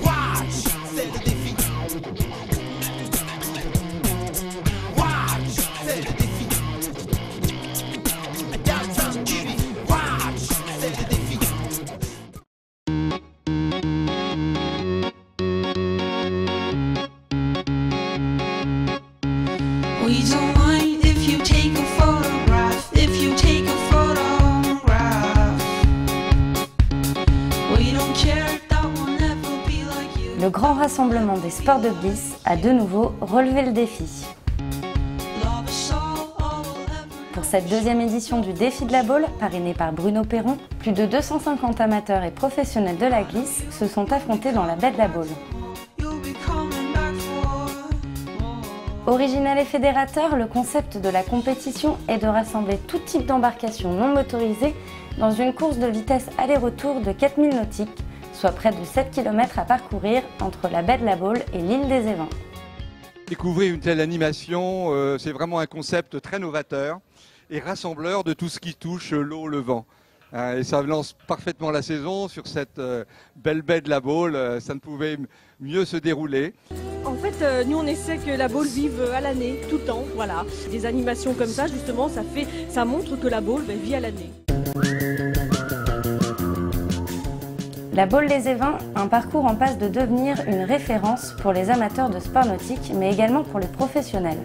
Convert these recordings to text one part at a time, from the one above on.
Watch, c'est le défi. Watch, c'est le défi. Downtown TV. Watch, c'est le défi. We don't mind if you take a photograph, if you take a photograph. We don't care, that will never be like you. Le grand rassemblement des sports de glisse a de nouveau relevé le défi. Love is all we'll ever. Pour cette deuxième édition du Défi de la Baule, parrainé par Bruno Perron, plus de 250 amateurs et professionnels de la glisse se sont affrontés dans la baie de la Baule. You'll be coming back for more. Original et fédérateur, le concept de la compétition est de rassembler tout type d'embarcation non motorisée dans une course de vitesse aller-retour de 4000 nautiques, soit près de 7 km à parcourir entre la baie de la Baule et l'île des Évins. Découvrir une telle animation, c'est vraiment un concept très novateur et rassembleur de tout ce qui touche l'eau, le vent. Et ça lance parfaitement la saison sur cette belle baie de la Baule, ça ne pouvait mieux se dérouler. En fait, nous on essaie que la Baule vive à l'année, tout le temps, voilà. Des animations comme ça, justement, ça montre que la Baule vit à l'année. La Baule des Évins, un parcours en passe de devenir une référence pour les amateurs de sport nautique, mais également pour les professionnels.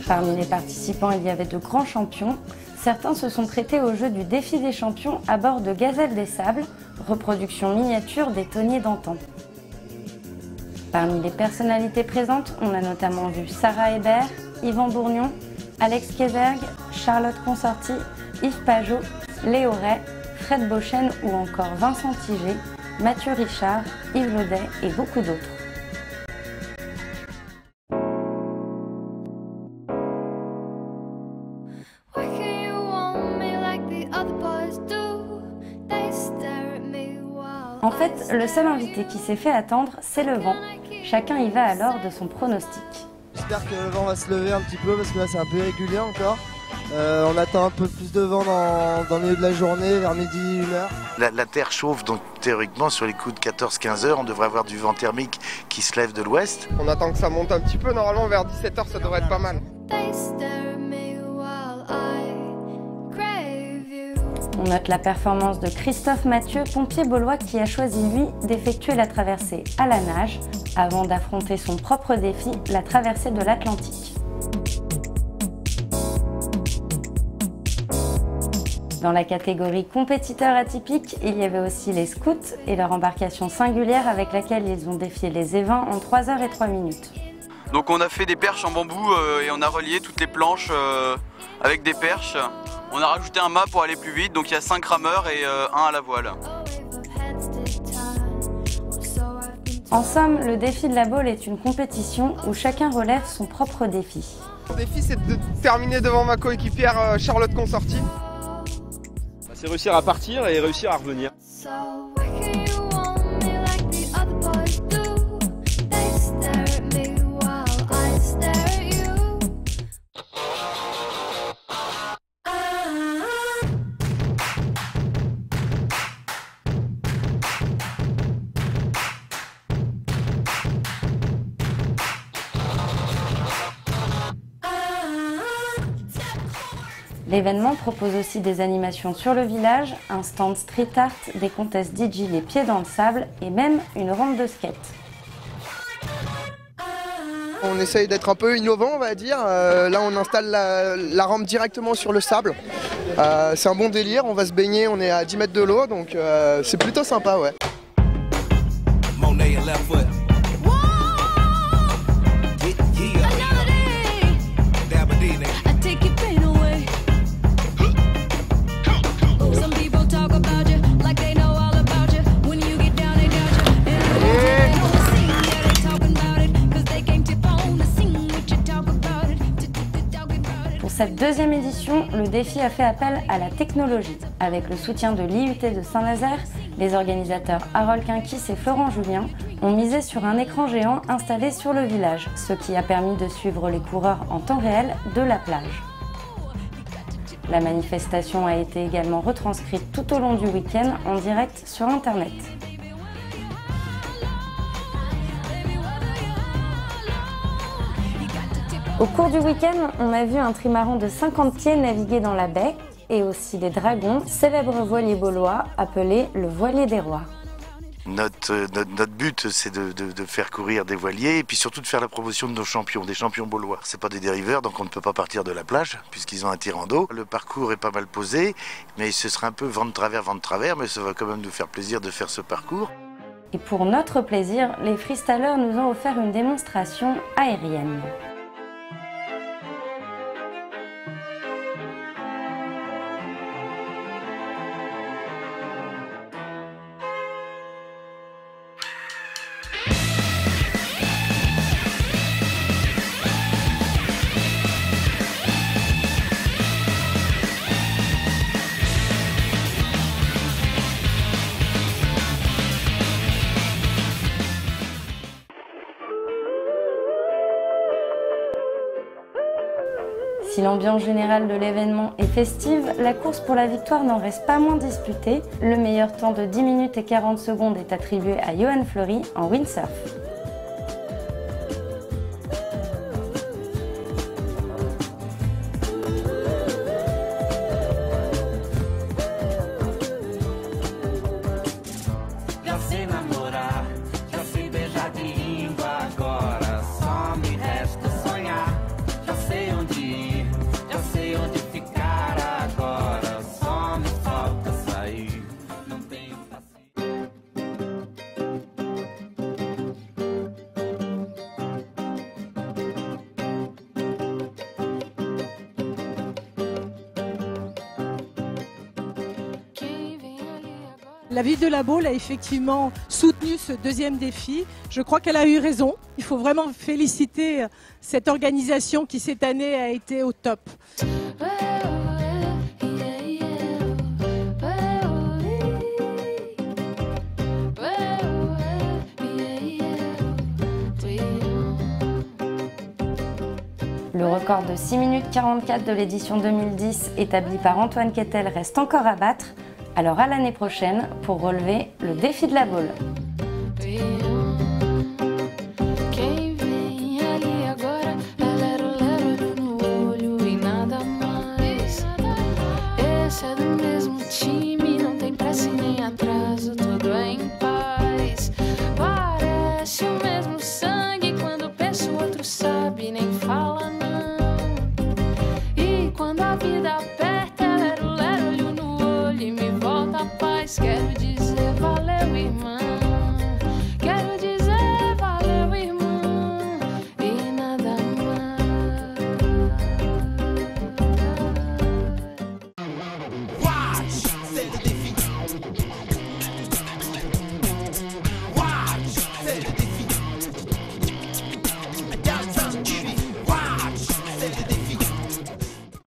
Parmi les participants, il y avait de grands champions. Certains se sont prêtés au jeu du défi des champions à bord de Gazelle des Sables, reproduction miniature des tonniers d'antan. Parmi les personnalités présentes, on a notamment vu Sarah Hébert, Yvan Bourgnon, Alex Kézergue, Charlotte Consorti, Yves Pajot, Léo Ray, Fred Beauchesne ou encore Vincent Tiger, Mathieu Richard, Yves Laudet et beaucoup d'autres. Why can't you want me like the other boys do? They stare at me while En fait, le seul invité qui s'est fait attendre, c'est le vent. Chacun y va alors de son pronostic. J'espère que le vent va se lever un petit peu parce que là c'est un peu irrégulier encore. On attend un peu plus de vent dans le milieu de la journée, vers midi, 1h. La terre chauffe, donc théoriquement sur les coups de 14-15 heures, on devrait avoir du vent thermique qui se lève de l'ouest. On attend que ça monte un petit peu, normalement vers 17h ça devrait être pas mal. they stare at me while I crave you. On note la performance de Christophe Mathieu, pompier baulois qui a choisi lui d'effectuer la traversée à la nage avant d'affronter son propre défi, la traversée de l'Atlantique. Dans la catégorie compétiteurs atypiques, il y avait aussi les scouts et leur embarcation singulière avec laquelle ils ont défié les Évins en 3 h et 3 minutes. Donc on a fait des perches en bambou et on a relié toutes les planches avec des perches. On a rajouté un mât pour aller plus vite, donc il y a 5 rameurs et 1 à la voile. En somme, le défi de la Baule est une compétition où chacun relève son propre défi. Mon défi c'est de terminer devant ma coéquipière Charlotte Consorti. C'est réussir à partir et réussir à revenir. So why can't you want me like the other boys do? They stare at me while I stare at you. L'événement propose aussi des animations sur le village, un stand street art, des contests DJ les pieds dans le sable et même une rampe de skate. On essaye d'être un peu innovant on va dire. Là on installe la rampe directement sur le sable. C'est un bon délire, on va se baigner, on est à 10 mètres de l'eau donc c'est plutôt sympa ouais. I take your pain away. Some people talk about you like they know all about you. When you get down, they doubt you. And they don't sing, yeah, they talking about it. 'Cause they came to phone to sing what you talk about it. Talking about it. Pour cette deuxième édition, le défi a fait appel à la technologie. Avec le soutien de l'IUT de Saint-Nazaire, les organisateurs Harold Quinquis et Florent Julien ont misé sur un écran géant installé sur le village, ce qui a permis de suivre les coureurs en temps réel de la plage. La manifestation a été également retranscrite tout au long du week-end en direct sur Internet. Au cours du week-end, on a vu un trimaran de 50 pieds naviguer dans la baie et aussi les Dragons, célèbre voilier baulois appelé le voilier des rois. Notre but, c'est de faire courir des voiliers et puis surtout de faire la promotion de nos champions, des champions baulois. C'est pas des dériveurs, donc on ne peut pas partir de la plage puisqu'ils ont un tirant d'eau. Le parcours est pas mal posé, mais ce sera un peu vent de travers, mais ça va quand même nous faire plaisir de faire ce parcours. Et pour notre plaisir, les freestylers nous ont offert une démonstration aérienne. Si l'ambiance générale de l'événement est festive, la course pour la victoire n'en reste pas moins disputée. Le meilleur temps de 10 minutes et 40 secondes est attribué à Johan Fleury en windsurf. La ville de La Baule a effectivement soutenu ce deuxième défi. Je crois qu'elle a eu raison. Il faut vraiment féliciter cette organisation qui cette année a été au top. Le record de 6 minutes 44 de l'édition 2010 établi par Antoine Kettel reste encore à battre. Alors à l'année prochaine pour relever le défi de La Baule. Quem vem ali agora, lero, lero no olho e nada mais. Esse é do mesmo time, não tem pressa e nem atraso, tudo é em paz. Parece o mesmo sangue, quando pensa o outro sabe, nem fala não. E quando a vida aperta, lero, lero, olho no olho e me volta a paz, quero dizer.